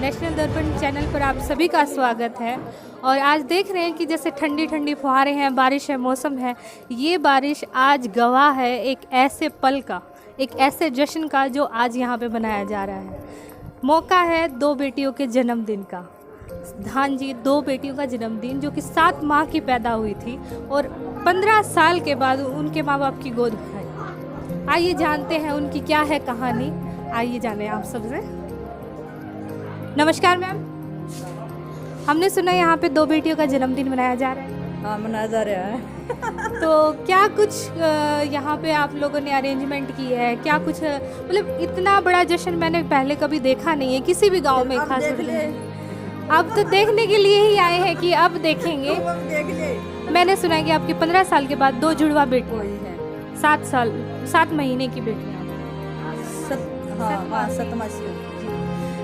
National दर्पण channel पर आप सभी का स्वागत है। और आज देख रहे हैं कि जैसे ठंडी ठंडी फुहारें हैं, बारिश है, मौसम है। ये बारिश आज गवाह है एक ऐसे पल का, एक ऐसे जश्न का जो आज यहाँ पे मनाया जा रहा है। मौका है दो बेटियों के जन्मदिन का। हाँ जी, दो बेटियों का जन्मदिन जो कि 7 माह की पैदा हुई थी और 15 साल के बाद उनके माँ बाप की गोद उठाई। आइए जानते हैं उनकी क्या है कहानी। आइए जाने आप सबसे। नमस्कार मैम, हमने सुना यहाँ पे दो बेटियों का जन्मदिन मनाया जा रहा है। हाँ, मनाया जा रहा है। तो क्या कुछ यहाँ पे आप लोगों ने अरेंजमेंट की है? क्या कुछ मतलब इतना बड़ा जश्न मैंने पहले कभी देखा नहीं है किसी भी गांव में, खास तौर आप तो देखने के लिए ही आए हैं कि अब देखेंगे। देख ले। मैंने सुना है कि आपकी 15 साल के बाद 2 जुड़वा बेटी हुई है, 7 महीने की बेटियाँ। हाँ, सतमासी।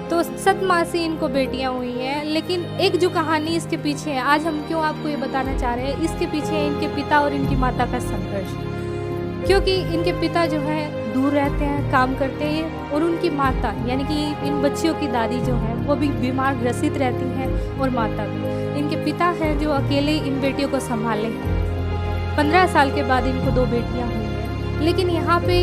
तो 7 माह से इनको बेटियां हुई हैं। लेकिन एक जो कहानी इसके पीछे है, आज हम क्यों आपको ये बताना चाह रहे हैं, इसके पीछे है इनके पिता और इनकी माता का संघर्ष। क्योंकि इनके पिता जो है दूर रहते हैं, काम करते हैं, और उनकी माता यानी कि इन बच्चियों की दादी जो है वो भी बीमार ग्रसित रहती हैं, और माता भी। इनके पिता हैं जो अकेले इन बेटियों को संभाले हैं। 15 साल के बाद इनको 2 बेटियां हुई हैं। लेकिन यहाँ पे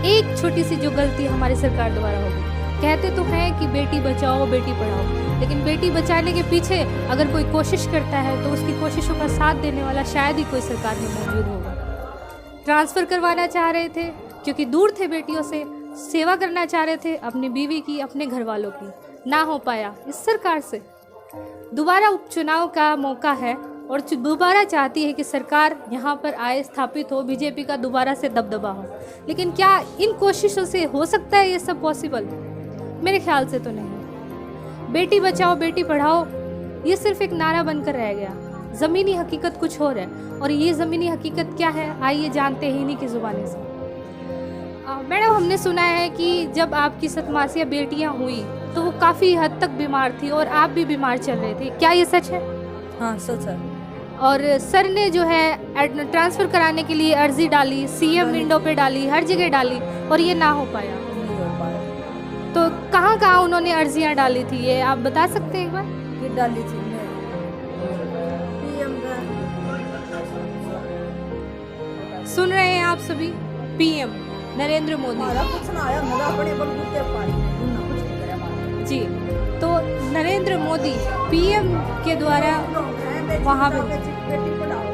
एक छोटी सी जो गलती हमारी सरकार द्वारा होगी, कहते तो हैं कि बेटी बचाओ बेटी पढ़ाओ, लेकिन बेटी बचाने के पीछे अगर कोई कोशिश करता है तो उसकी कोशिशों का साथ देने वाला शायद ही कोई सरकार में मौजूद होगा। ट्रांसफ़र करवाना चाह रहे थे क्योंकि दूर थे बेटियों से, सेवा करना चाह रहे थे अपनी बीवी की, अपने घर वालों की, ना हो पाया इस सरकार से। दोबारा उपचुनाव का मौका है और दोबारा चाहती है कि सरकार यहाँ पर आए, स्थापित हो, बीजेपी का दोबारा से दबदबा हो। लेकिन क्या इन कोशिशों से हो सकता है ये सब पॉसिबल? मेरे ख्याल से तो नहीं। बेटी बचाओ बेटी पढ़ाओ ये सिर्फ एक नारा बनकर रह गया। ज़मीनी हकीकत कुछ और है, और ये ज़मीनी हकीकत क्या है आइए जानते हैं इन्हीं की ज़ुबानी से। मैडम, हमने सुना है कि जब आपकी 7 मासिया बेटियां हुई तो वो काफ़ी हद तक बीमार थी और आप भी बीमार चल रहे थे, क्या ये सच है? हाँ, सच है। और सर ने जो है ट्रांसफ़र कराने के लिए अर्जी डाली, सीएम विंडो पे डाली, हर जगह डाली, और ये ना हो पाया। तो कहाँ कहाँ उन्होंने अर्जियाँ डाली थी ये आप बता सकते हैं एक बार? कि डाली थी सुन रहे हैं आप सभी, पीएम नरेंद्र मोदी कुछ ना आया, मेरा अपने बलबूते पानी कुछ नहीं करा हमारा। जी। तो नरेंद्र मोदी पीएम के द्वारा वहाँ पे बेटी पढ़ाओ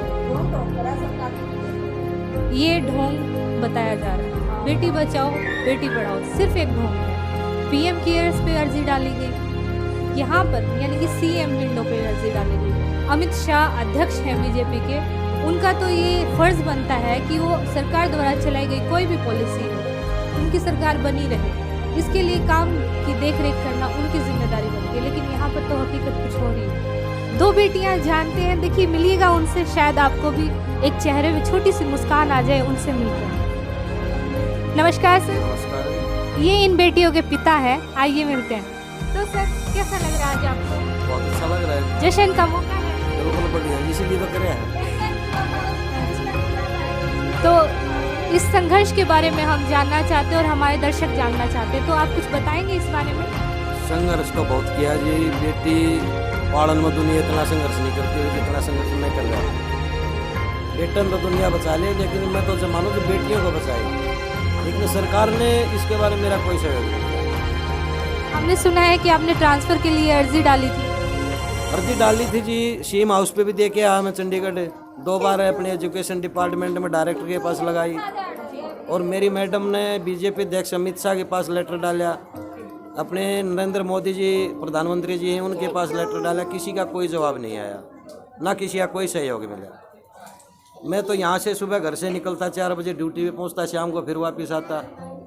ये ढोंग बताया जा रहा है, बेटी बचाओ बेटी पढ़ाओ सिर्फ एक ढोंग है। पीएम केयर्स पे अर्जी डाली गई, यहाँ पर यानी कि सीएम विंडो पे अर्जी डाली गई। अमित शाह अध्यक्ष हैं बीजेपी के, उनका तो ये फर्ज बनता है कि वो सरकार द्वारा चलाई गई कोई भी पॉलिसी हो उनकी सरकार बनी रहे, इसके लिए काम की देख रेख करना उनकी जिम्मेदारी बनती है। लेकिन यहाँ पर तो हकीकत कुछ हो रही है। 2 बेटियाँ जानते हैं, देखिए मिलिएगा उनसे, शायद आपको भी एक चेहरे में छोटी सी मुस्कान आ जाए उनसे मिलकर। नमस्कार सर, ये इन बेटियों के पिता हैं, आइए मिलते हैं। तो सर कैसा लग रहा है आज आपको? बहुत अच्छा लग रहा है। जश्न का मौका है, बिल्कुल बढ़िया, इसीलिए तो करे हैं। तो इस संघर्ष के बारे में हम जानना चाहते हैं और हमारे दर्शक जानना चाहते हैं, तो आप कुछ बताएंगे इस बारे में? संघर्ष तो बहुत किया जी, बेटी पालन में दुनिया इतना संघर्ष नहीं करती है जितना संघर्ष मैं कर रहा हूँ। बेटन तो दुनिया बचा ले, लेकिन मैं तो मानूँ कि बेटियों को बचाए, लेकिन सरकार ने इसके बारे में मेरा कोई सहयोग नहीं। हमने सुना है कि आपने ट्रांसफ़र के लिए अर्जी डाली थी। अर्जी डाली थी जी, सीएम हाउस पे भी दे के आया मैं चंडीगढ़, 2 बार अपने एजुकेशन डिपार्टमेंट में डायरेक्टर के पास लगाई, और मेरी मैडम ने बीजेपी अध्यक्ष अमित शाह के पास लेटर डाला, अपने नरेंद्र मोदी जी प्रधानमंत्री जी हैं उनके पास लेटर डाला, किसी का कोई जवाब नहीं आया, ना किसी का कोई सहयोग मिला। मैं तो यहाँ से सुबह घर से निकलता 4 बजे ड्यूटी पे पहुँचता, शाम को फिर वापस आता,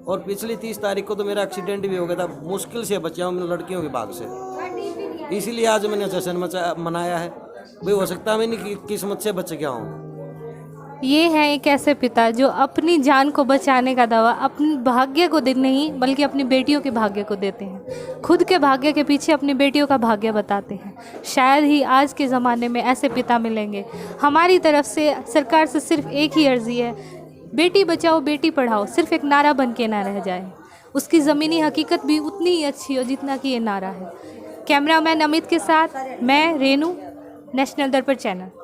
और पिछली 30 तारीख को तो मेरा एक्सीडेंट भी हो गया था, मुश्किल से बचा हूँ मैं लड़कियों के भाग से, इसीलिए आज मैंने जश्न मनाया है। भाई हो सकता है मैंने किस्मत से बच गया हूँ। ये है एक ऐसे पिता जो अपनी जान को बचाने का दावा अपने भाग्य को दे नहीं बल्कि अपनी बेटियों के भाग्य को देते हैं, खुद के भाग्य के पीछे अपनी बेटियों का भाग्य बताते हैं। शायद ही आज के ज़माने में ऐसे पिता मिलेंगे। हमारी तरफ से सरकार से सिर्फ एक ही अर्जी है, बेटी बचाओ बेटी पढ़ाओ सिर्फ एक नारा बन के ना रह जाए, उसकी ज़मीनी हकीकत भी उतनी ही अच्छी हो जितना कि ये नारा है। कैमरामैन अमित के साथ मैं रेनू, नेशनल दर्पण चैनल।